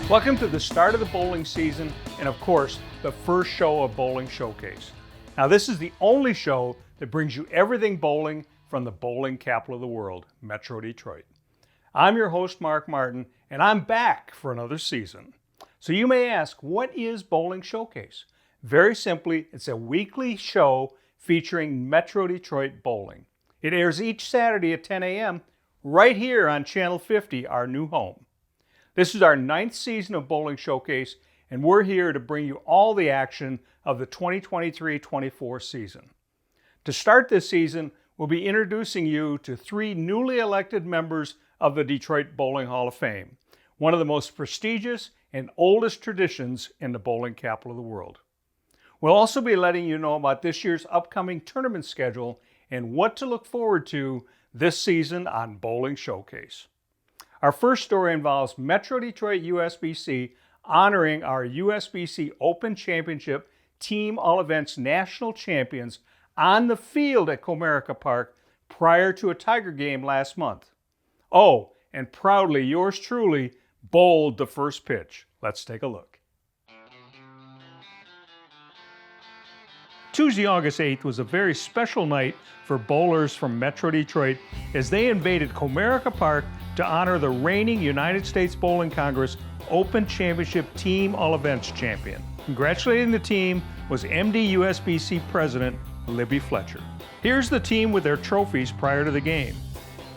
Welcome to the start of the bowling season and of course the first show of Bowling Showcase. Now this is the only show that brings you everything bowling from the bowling capital of the world, Metro Detroit. I'm your host Mark Martin and I'm back for another season. So you may ask, what is Bowling Showcase? Very simply, it's a weekly show featuring Metro Detroit bowling. It airs each Saturday at 10 a.m. right here on Channel 50, our new home. This is our 9th season of Bowling Showcase, and we're here to bring you all the action of the 2023-24 season. To start this season, we'll be introducing you to 3 newly elected members of the Detroit Bowling Hall of Fame, one of the most prestigious and oldest traditions in the bowling capital of the world. We'll also be letting you know about this year's upcoming tournament schedule and what to look forward to this season on Bowling Showcase. Our first story involves Metro Detroit USBC honoring our USBC Open Championship Team All Events National Champions on the field at Comerica Park prior to a Tiger game last month. Oh, and proudly yours truly bowled the first pitch. Let's take a look. Tuesday, August 8th was a very special night for bowlers from Metro Detroit as they invaded Comerica Park to honor the reigning United States Bowling Congress Open Championship Team All Events champion. Congratulating the team was MDUSBC President Libby Fletcher. Here's the team with their trophies prior to the game.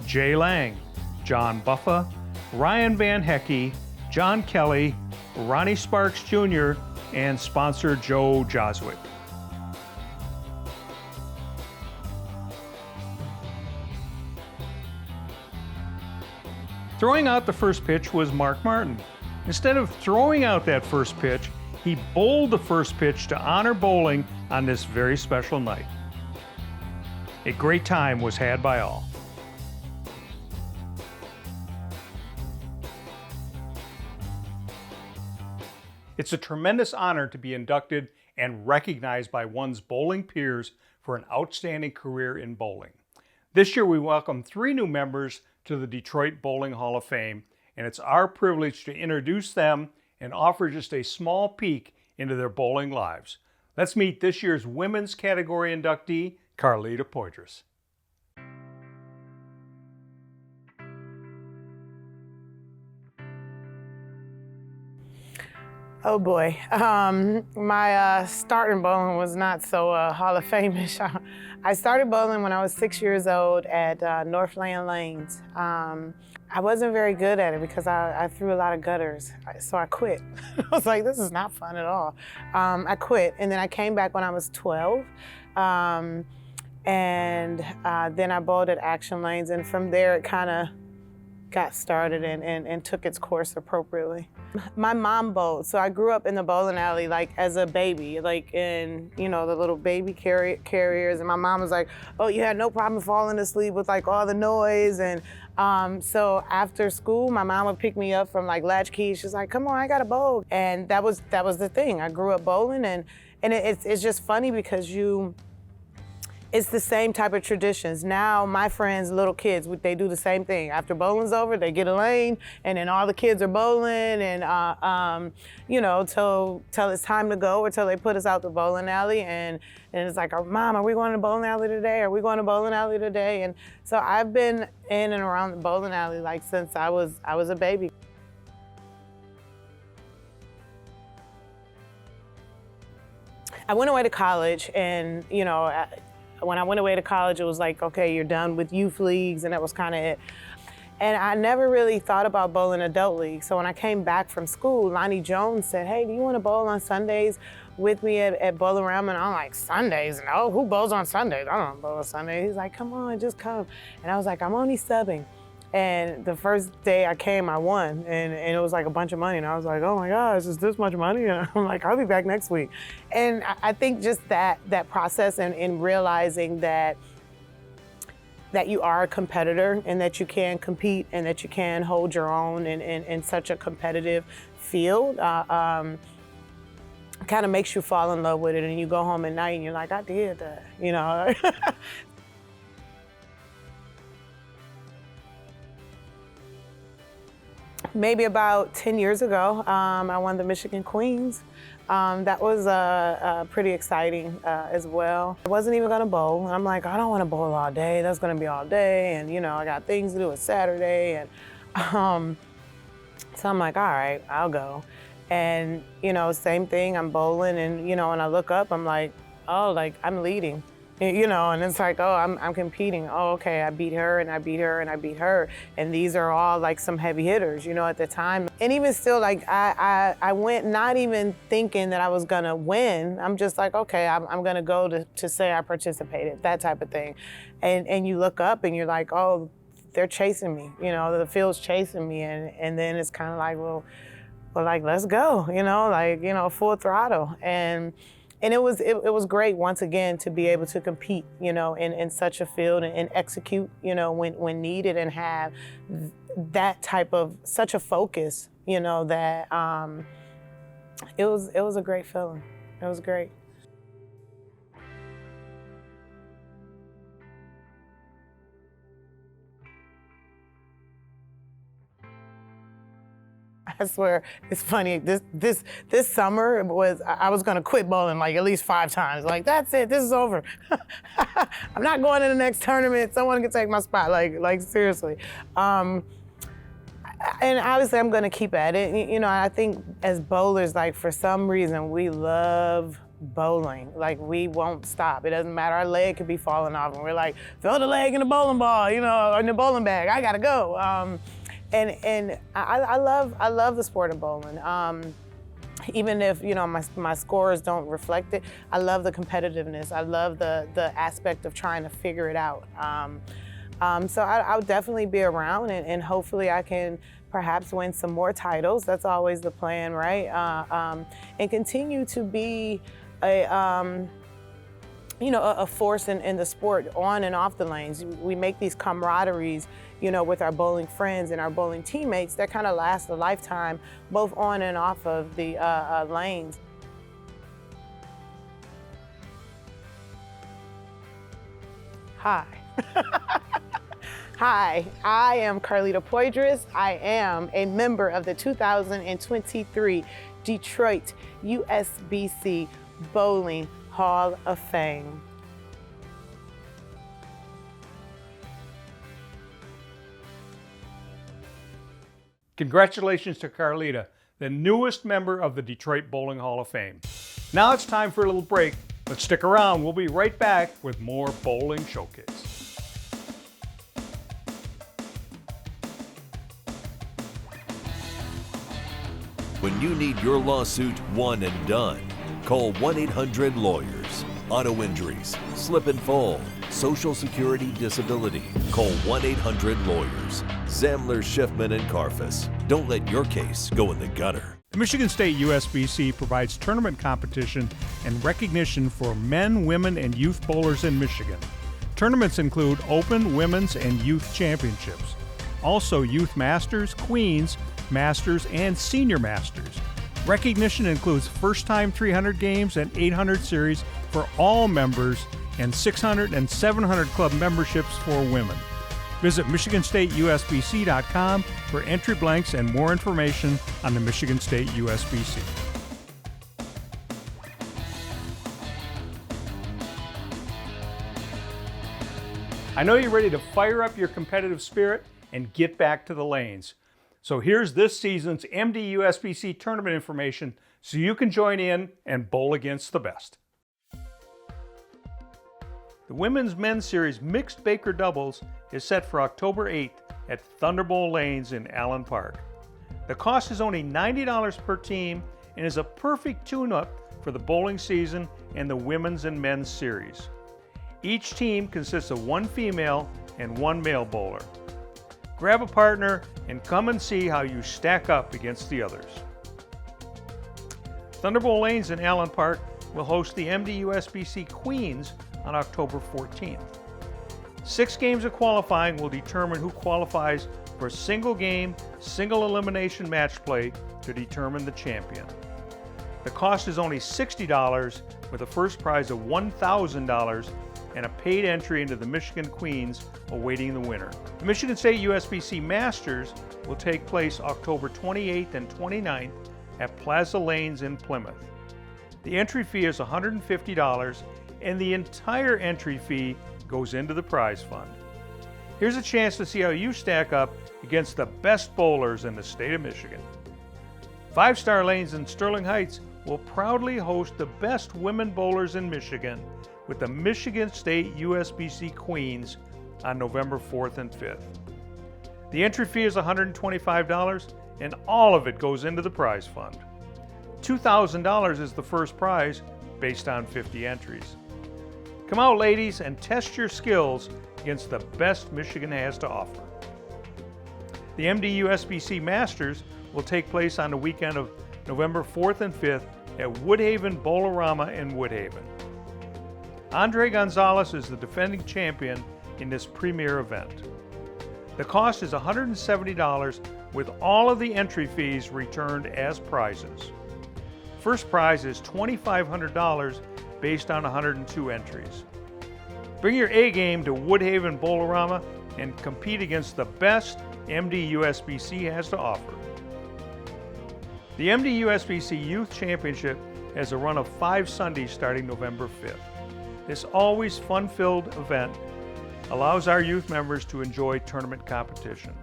Jay Lang, John Buffa, Ryan Van Hecke, John Kelly, Ronnie Sparks Jr., and sponsor Joe Joswick. Throwing out the first pitch was Mark Martin. Instead of throwing out that first pitch, he bowled the first pitch to honor bowling on this very special night. A great time was had by all. It's a tremendous honor to be inducted and recognized by one's bowling peers for an outstanding career in bowling. This year we welcome 3 new members to the Detroit Bowling Hall of Fame, and it's our privilege to introduce them and offer just a small peek into their bowling lives. Let's meet this year's women's category inductee, Carleta Poydras. Oh boy, my start in bowling was not so Hall of Fame-ish. I started bowling when I was 6 years old at Northland Lanes. I wasn't very good at it because I threw a lot of gutters, so I quit. I was like, this is not fun at all. I quit, and then I came back when I was 12, and then I bowled at Action Lanes, and from there it kind of got started and took its course appropriately. My mom bowled, so I grew up in the bowling alley like as a baby, like in, you know, the little baby carriers, and my mom was like, oh, you had no problem falling asleep with like all the noise, and so after school, my mom would pick me up from like latchkey. She's like, come on, I gotta bowl, and that was the thing. I grew up bowling, and it's just funny because it's the same type of traditions. Now my friends, little kids, they do the same thing. After bowling's over, they get a lane, and then all the kids are bowling, and you know, till it's time to go, or till they put us out the bowling alley, and it's like, oh, Mom, are we going to bowling alley today? Are we going to bowling alley today? And so I've been in and around the bowling alley like since I was a baby. I went away to college, and you know, when I went away to college, it was like, okay, you're done with youth leagues, and that was kind of it. And I never really thought about bowling adult league. So when I came back from school, Lonnie Jones said, hey, do you want to bowl on Sundays with me at Bowl-A-Rama? And I'm like, Sundays? No, who bowls on Sundays? I don't bowl on Sundays. He's like, come on, just come. And I was like, I'm only subbing. And the first day I came, I won, and it was like a bunch of money. And I was like, oh my gosh, is this much money? And I'm like, I'll be back next week. And I think just that process and realizing that you are a competitor and that you can compete and that you can hold your own in such a competitive field, kind of makes you fall in love with it. And you go home at night and you're like, I did that, you know? maybe about 10 years ago, I won the Michigan Queens. That was pretty exciting as well. I wasn't even gonna bowl, and I'm like, I don't wanna bowl all day. That's gonna be all day, and you know, I got things to do. It's Saturday, and so I'm like, all right, I'll go. And you know, same thing, I'm bowling, and you know, when I look up, I'm like, oh, like I'm leading. You know, and it's like, oh, I'm competing. Oh, okay, I beat her, and I beat her, and I beat her. And these are all like some heavy hitters, you know, at the time. And even still, like I went not even thinking that I was gonna win. I'm just like, okay, I'm gonna go to say I participated, that type of thing. And you look up and you're like, oh, they're chasing me, you know, the field's chasing me. And then it's kind of like, well, like, let's go, you know, like, you know, full throttle. And it was great once again to be able to compete, you know, in such a field and execute, you know, when needed, and have that type of such a focus, you know, that it was a great feeling. It was great. I swear, it's funny. This summer I was gonna quit bowling like at least 5 times. Like, that's it. This is over. I'm not going to the next tournament. Someone can take my spot. Like seriously. And obviously, I'm gonna keep at it. You know, I think as bowlers, like for some reason, we love bowling. Like, we won't stop. It doesn't matter. Our leg could be falling off, and we're like, throw the leg in the bowling ball, you know, or in the bowling bag. I gotta go. And I love the sport of bowling. Even if, you know, my scores don't reflect it, I love the competitiveness. I love the aspect of trying to figure it out. So I'll definitely be around, and hopefully I can perhaps win some more titles. That's always the plan, right? And continue to be a force in the sport on and off the lanes. We make these camaraderies, you know, with our bowling friends and our bowling teammates that kind of last a lifetime, both on and off of the lanes. Hi. Hi, I am Carleta Poydras. I am a member of the 2023 Detroit USBC Bowling Hall of Fame. Congratulations to Carleta, the newest member of the Detroit Bowling Hall of Fame. Now it's time for a little break, but stick around. We'll be right back with more Bowling Showcase. When you need your lawsuit one and done, call 1-800-LAWYERS. Auto injuries, slip and fall, Social Security disability. Call 1-800-LAWYERS. Zamler, Schiffman, and Karfus. Don't let your case go in the gutter. The Michigan State USBC provides tournament competition and recognition for men, women, and youth bowlers in Michigan. Tournaments include Open, Women's, and Youth Championships. Also Youth Masters, Queens, Masters, and Senior Masters. Recognition includes first-time 300 games and 800 series for all members and 600 and 700 club memberships for women. Visit MichiganStateUSBC.com for entry blanks and more information on the Michigan State USBC. I know you're ready to fire up your competitive spirit and get back to the lanes. So here's this season's MDUSBC tournament information so you can join in and bowl against the best. The Women's Men's Series Mixed Baker Doubles is set for October 8th at Thunderbolt Lanes in Allen Park. The cost is only $90 per team and is a perfect tune-up for the bowling season and the Women's and Men's Series. Each team consists of 1 female and 1 male bowler. Grab a partner and come and see how you stack up against the others. Thunderbolt Lanes in Allen Park will host the MDUSBC Queens on October 14th. 6 games of qualifying will determine who qualifies for single game, single elimination match play to determine the champion. The cost is only $60 with a first prize of $1,000 and a paid entry into the Michigan Queens awaiting the winner. The Michigan State USBC Masters will take place October 28th and 29th at Plaza Lanes in Plymouth. The entry fee is $150 and the entire entry fee goes into the prize fund. Here's a chance to see how you stack up against the best bowlers in the state of Michigan. Five Star Lanes in Sterling Heights will proudly host the best women bowlers in Michigan with the Michigan State USBC Queens on November 4th and 5th. The entry fee is $125 and all of it goes into the prize fund. $2,000 is the first prize based on 50 entries. Come out, ladies, and test your skills against the best Michigan has to offer. The MDUSBC Masters will take place on the weekend of November 4th and 5th at Woodhaven Bowlerama in Woodhaven. Andre Gonzalez is the defending champion in this premier event. The cost is $170 with all of the entry fees returned as prizes. First prize is $2,500 based on 102 entries. Bring your A game to Woodhaven Bowlerama and compete against the best MDUSBC has to offer. The MDUSBC Youth Championship has a run of 5 Sundays starting November 5th. This always fun-filled event allows our youth members to enjoy tournament competition.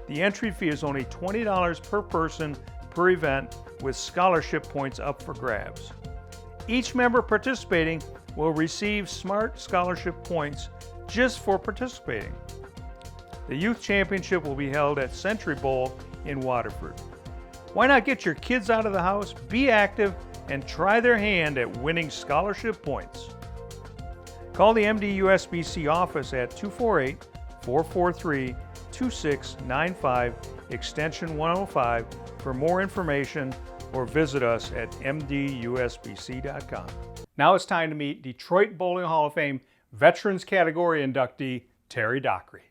The entry fee is only $20 per person per event with scholarship points up for grabs. Each member participating will receive Smart Scholarship points just for participating. The Youth Championship will be held at Century Bowl in Waterford. Why not get your kids out of the house, be active, and try their hand at winning scholarship points? Call the MDUSBC office at 248-443-2695, extension 105 for more information, or visit us at mdusbc.com. Now it's time to meet Detroit Bowling Hall of Fame Veterans Category inductee Terry Dockery.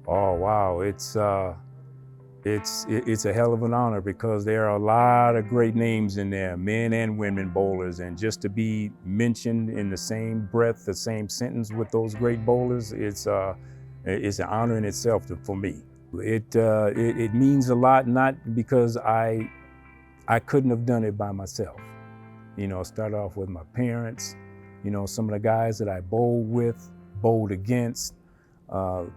Oh wow, it's a hell of an honor because there are a lot of great names in there, men and women bowlers, and just to be mentioned in the same breath, the same sentence with those great bowlers, it's an honor in itself for me. It means a lot, not because I couldn't have done it by myself. You know, start off with my parents, you know, some of the guys that I bowled with, bowled against, and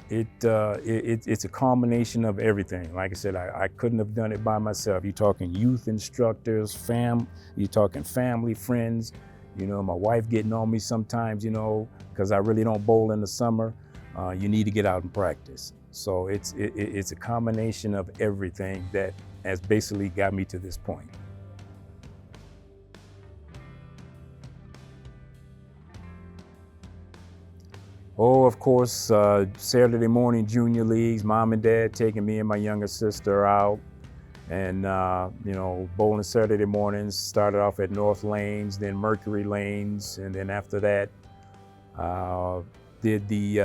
it's a combination of everything. Like I said, I couldn't have done it by myself. You're talking youth instructors, you're talking family, friends. You know, my wife getting on me sometimes, you know, because I really don't bowl in the summer. You need to get out and practice. So it's a combination of everything that has basically got me to this point. Oh, of course, Saturday morning junior leagues, mom and dad taking me and my younger sister out. And, you know, bowling Saturday mornings, started off at North Lanes, then Mercury Lanes. And then after that, did the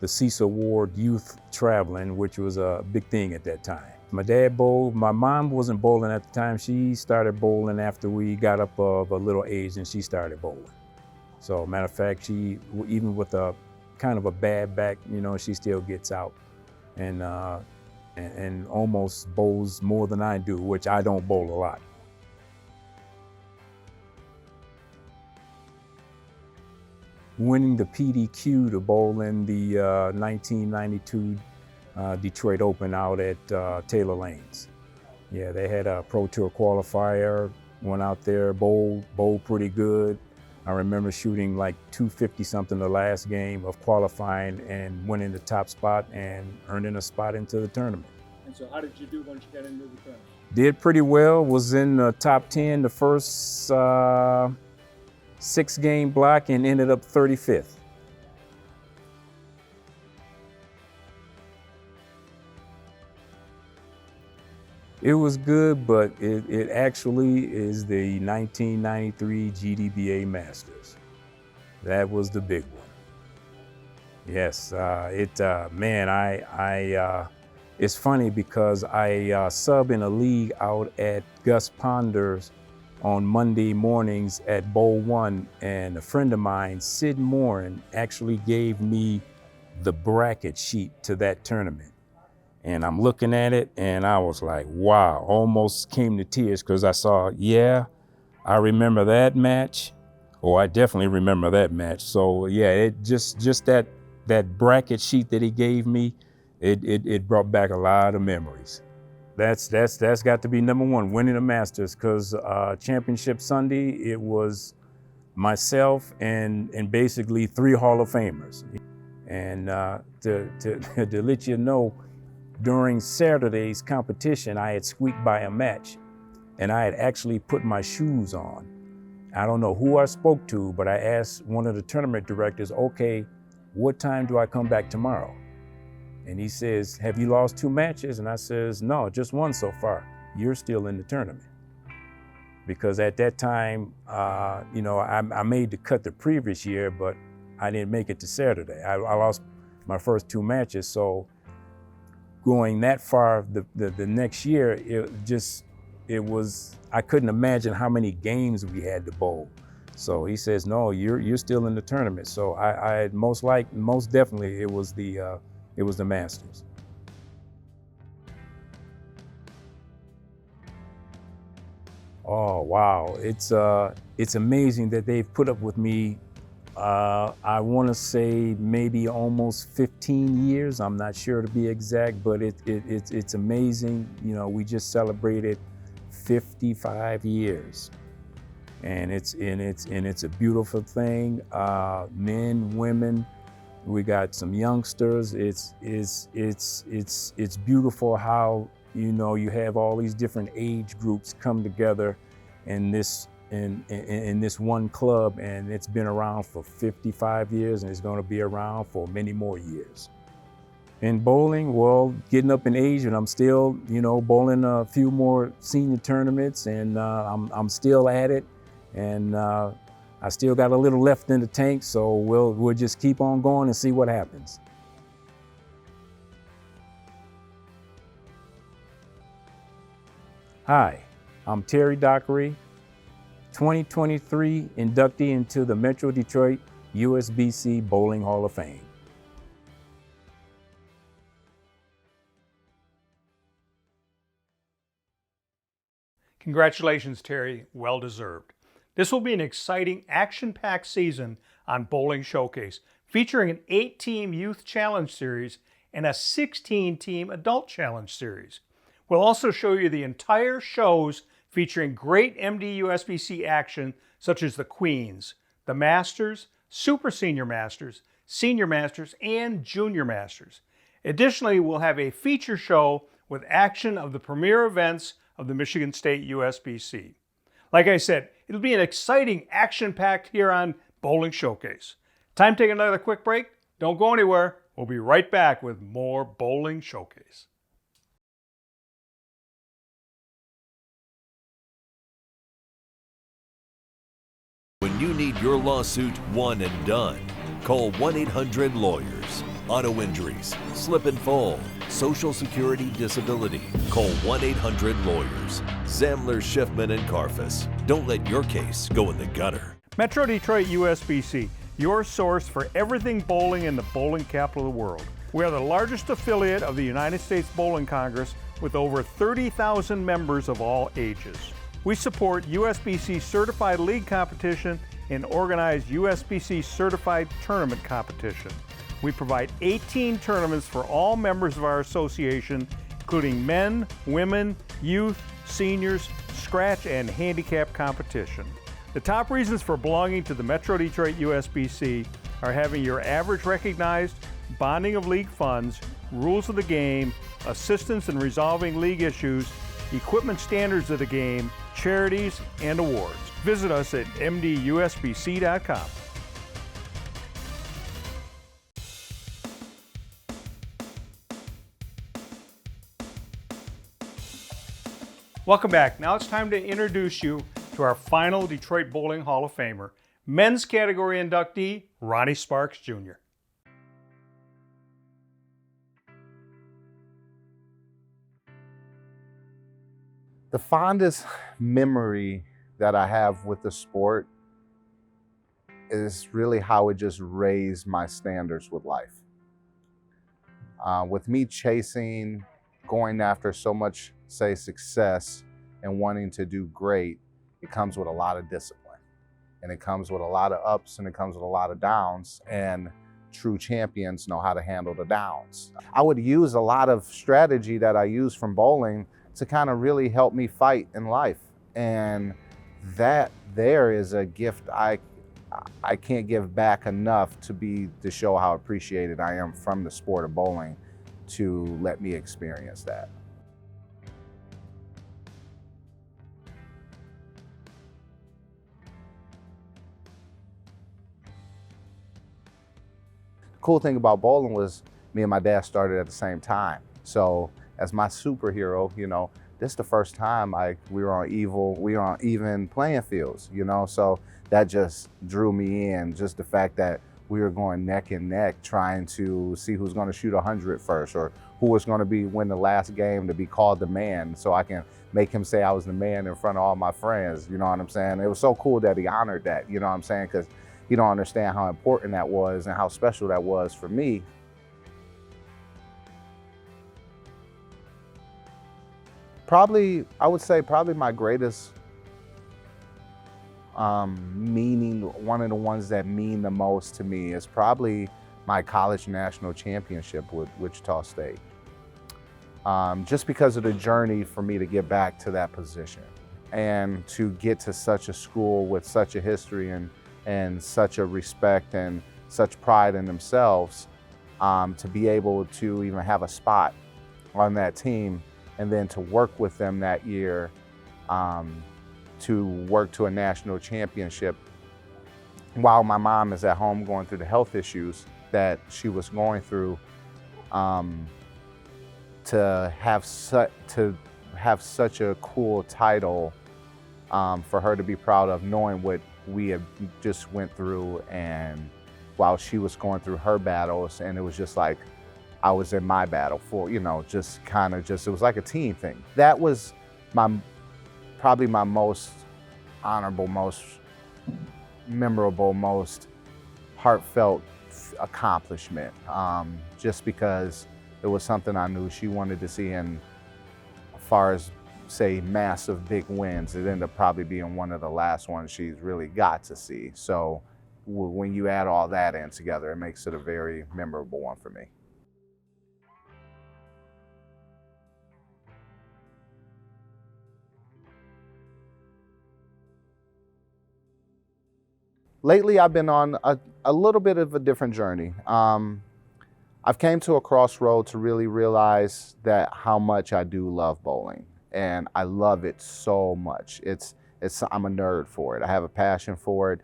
CISA Award Youth Traveling, which was a big thing at that time. My dad bowled. My mom wasn't bowling at the time. She started bowling after we got up of a little age and she started bowling. So matter of fact, she, even with a kind of a bad back, you know, she still gets out and almost bowls more than I do, which I don't bowl a lot. Winning the PDQ to bowl in the 1992 Detroit Open out at Taylor Lanes. Yeah, they had a Pro Tour qualifier, went out there, bowled pretty good. I remember shooting like 250 something the last game of qualifying and winning the top spot and earning a spot into the tournament. And so how did you do once you got into the tournament? Did pretty well, was in the top 10 the first 6-game block and ended up 35th. It was good, but it actually is the 1993 GDBA Masters. That was the big one. Yes, man, It's funny because I sub in a league out at Gus Ponder's on Monday mornings at Bowl 1, and a friend of mine, Sid Morin, actually gave me the bracket sheet to that tournament. And I'm looking at it and I was like, wow, almost came to tears because I saw, yeah, I remember that match. Oh, I definitely remember that match. So yeah, it just that bracket sheet that he gave me, it brought back a lot of memories. That's got to be number one, winning the Masters, because Championship Sunday, it was myself and basically 3 Hall of Famers. And to let you know, during Saturday's competition, I had squeaked by a match, and I had actually put my shoes on. I don't know who I spoke to, but I asked one of the tournament directors, okay, what time do I come back tomorrow? And he says, have you lost 2 matches? And I says, no, just 1 so far. You're still in the tournament. Because at that time, you know, I made the cut the previous year, but I didn't make it to Saturday. I lost my first 2 matches, so going that far the next year, I couldn't imagine how many games we had to bowl. So he says, no, you're still in the tournament. So I most definitely it was the Masters. Oh wow, it's amazing that they've put up with me. I want to say maybe almost 15 years. I'm not sure to be exact, but it's amazing. You know, we just celebrated 55 years, and it's a beautiful thing. Men, women, we got some youngsters. It's beautiful how, you know, you have all these different age groups come together in this one club, and it's been around for 55 years, and it's going to be around for many more years. In bowling, well, getting up in age, and I'm still, you know, bowling a few more senior tournaments, and I'm still at it, and I still got a little left in the tank, so we'll just keep on going and see what happens. Hi, I'm Terry Dockery, 2023 inductee into the Metro Detroit USBC Bowling Hall of Fame. Congratulations, Terry. Well deserved. This will be an exciting, action-packed season on Bowling Showcase, featuring an 8-team Youth Challenge Series and a 16-team Adult Challenge Series. We'll also show you the entire shows featuring great MDUSBC action such as the Queens, the Masters, Super Senior Masters, Senior Masters, and Junior Masters. Additionally, we'll have a feature show with action of the premier events of the Michigan State USBC. Like I said, it'll be an exciting action-packed here on Bowling Showcase. Time to take another quick break. Don't go anywhere. We'll be right back with more Bowling Showcase. When you need your lawsuit won and done, call 1-800-LAWYERS. Auto injuries, slip and fall, Social Security disability. Call 1-800-LAWYERS. Zamler, Schiffman, and Carfus. Don't let your case go in the gutter. Metro Detroit USBC, your source for everything bowling in the bowling capital of the world. We are the largest affiliate of the United States Bowling Congress with over 30,000 members of all ages. We support USBC certified league competition and organize USBC certified tournament competition. We provide 18 tournaments for all members of our association, including men, women, youth, seniors, scratch, and handicap competition. The top reasons for belonging to the Metro Detroit USBC are having your average recognized, bonding of league funds, rules of the game, assistance in resolving league issues, equipment standards of the game, charities, and awards. Visit us at MDUSBC.com. Welcome back. Now it's time to introduce you to our final Detroit Bowling Hall of Famer, men's category inductee, Ronnie Sparks Jr. The fondest memory that I have with the sport is really how it just raised my standards with life. With me chasing, going after so much, say, success and wanting to do great, it comes with a lot of discipline. And it comes with a lot of ups and it comes with a lot of downs. And true champions know how to handle the downs. I would use a lot of strategy that I use from bowling to kind of really help me fight in life. And that there is a gift I can't give back enough to show how appreciated I am from the sport of bowling to let me experience that. The cool thing about bowling was me and my dad started at the same time. So as my superhero, you know, this is the first time we were on even playing fields, you know, so that just drew me in, just the fact that we were going neck and neck trying to see who's going to shoot 100 first, or who was going to win the last game to be called the man, so I can make him say I was the man in front of all my friends, you know what I'm saying? It was so cool that he honored that, you know what I'm saying? Because you don't understand how important that was and how special that was for me. I would say probably my greatest meaning, one of the ones that mean the most to me is probably my college national championship with Wichita State. Just because of the journey for me to get back to that position and to get to such a school with such a history and such a respect and such pride in themselves, to be able to even have a spot on that team and then to work with them that year, to work to a national championship while my mom is at home going through the health issues that she was going through, to have such a cool title for her to be proud of, knowing what we had just went through, and while she was going through her battles, and it was just like I was in my battle for, you know, it was like a team thing. That was probably my most honorable, most memorable, most heartfelt accomplishment, just because it was something I knew she wanted to see. And as far as, say, massive big wins, it ended up probably being one of the last ones she's really got to see. So when you add all that in together, it makes it a very memorable one for me. Lately, I've been on a little bit of a different journey. I've came to a crossroad to really realize that how much I do love bowling, and I love it so much. I'm a nerd for it. I have a passion for it.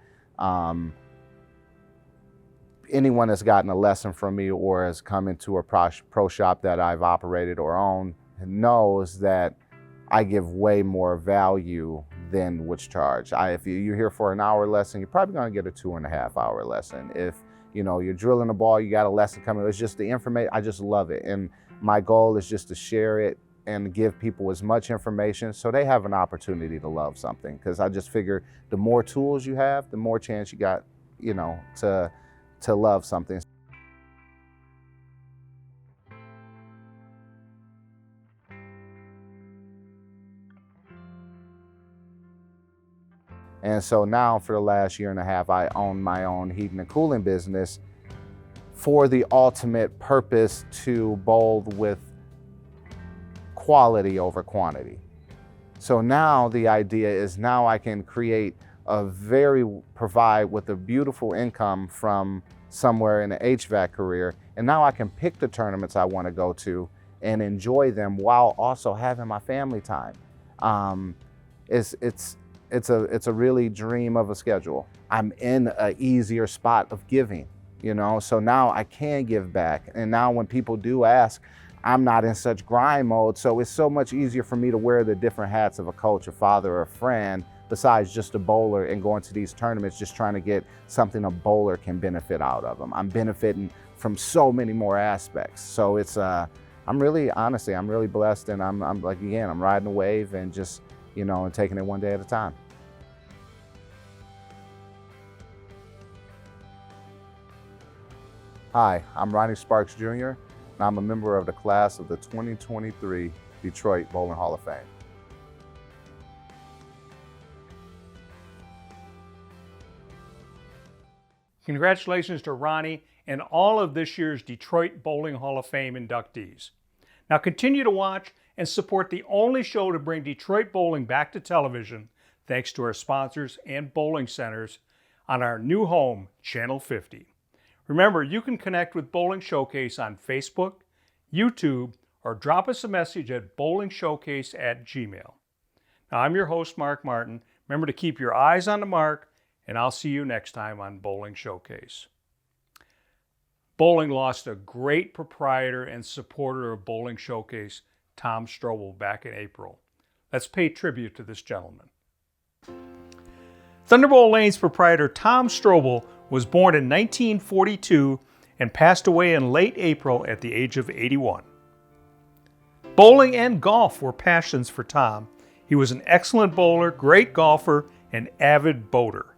Anyone that's gotten a lesson from me or has come into a pro shop that I've operated or owned knows that I give way more value than what's charged. If you're here for an hour lesson, you're probably gonna get a 2.5 hour lesson. If you know you're drilling a ball, you got a lesson coming. It's just the information. I just love it, and my goal is just to share it and give people as much information so they have an opportunity to love something. Because I just figure the more tools you have, the more chance you got, you know, to love something. And so now for the last 1.5 years, I own my own heating and cooling business for the ultimate purpose to bowl with quality over quantity. So now the idea is now I can provide with a beautiful income from somewhere in the HVAC career. And now I can pick the tournaments I want to go to and enjoy them while also having my family time. It's a really dream of a schedule. I'm in an easier spot of giving, you know, so now I can give back. And now when people do ask, I'm not in such grind mode, so it's so much easier for me to wear the different hats of a coach, a father, or a friend, besides just a bowler and going to these tournaments, just trying to get something a bowler can benefit out of them. I'm benefiting from so many more aspects. So I'm really blessed, and I'm like, again, I'm riding the wave and just, you know, and taking it one day at a time. Hi, I'm Ronnie Sparks Jr., and I'm a member of the class of the 2023 Detroit Bowling Hall of Fame. Congratulations to Ronnie and all of this year's Detroit Bowling Hall of Fame inductees. Now continue to watch and support the only show to bring Detroit bowling back to television, thanks to our sponsors and bowling centers on our new home, Channel 50. Remember, you can connect with Bowling Showcase on Facebook, YouTube, or drop us a message at BowlingShowcase@gmail.com. Now, I'm your host, Mark Martin. Remember to keep your eyes on the mark, and I'll see you next time on Bowling Showcase. Bowling lost a great proprietor and supporter of Bowling Showcase, Tom Strobel, back in April. Let's pay tribute to this gentleman. Thunderbolt Lane's proprietor Tom Strobel was born in 1942 and passed away in late April at the age of 81. Bowling and golf were passions for Tom. He was an excellent bowler, great golfer, and avid boater.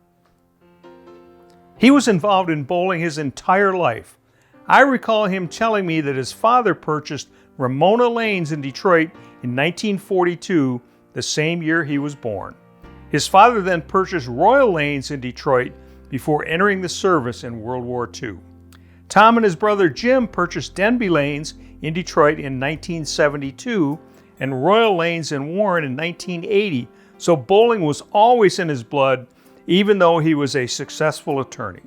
He was involved in bowling his entire life. I recall him telling me that his father purchased Ramona Lanes in Detroit in 1942, the same year he was born. His father then purchased Royal Lanes in Detroit before entering the service in World War II. Tom and his brother Jim purchased Denby Lanes in Detroit in 1972 and Royal Lanes in Warren in 1980, so bowling was always in his blood, even though he was a successful attorney.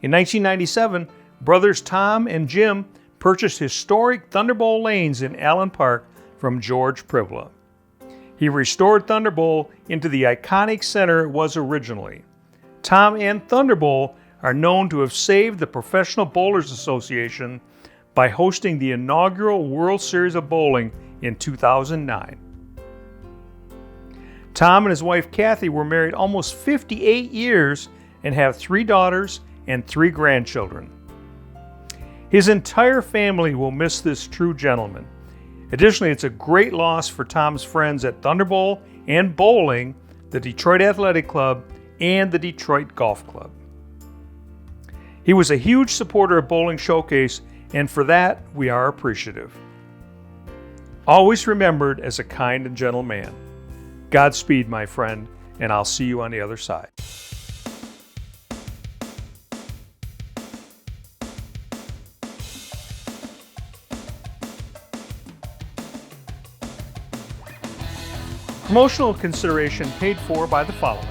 In 1997, brothers Tom and Jim purchased historic Thunderbolt Lanes in Allen Park from George Privla. He restored Thunderbolt into the iconic center it was originally. Tom and Thunderbolt are known to have saved the Professional Bowlers Association by hosting the inaugural World Series of Bowling in 2009. Tom and his wife Kathy were married almost 58 years and have 3 daughters and 3 grandchildren. His entire family will miss this true gentleman. Additionally, it's a great loss for Tom's friends at Thunderbolt and Bowling, the Detroit Athletic Club, and the Detroit Golf Club. He was a huge supporter of Bowling Showcase, and for that, we are appreciative. Always remembered as a kind and gentle man. Godspeed, my friend, and I'll see you on the other side. Promotional consideration paid for by the following: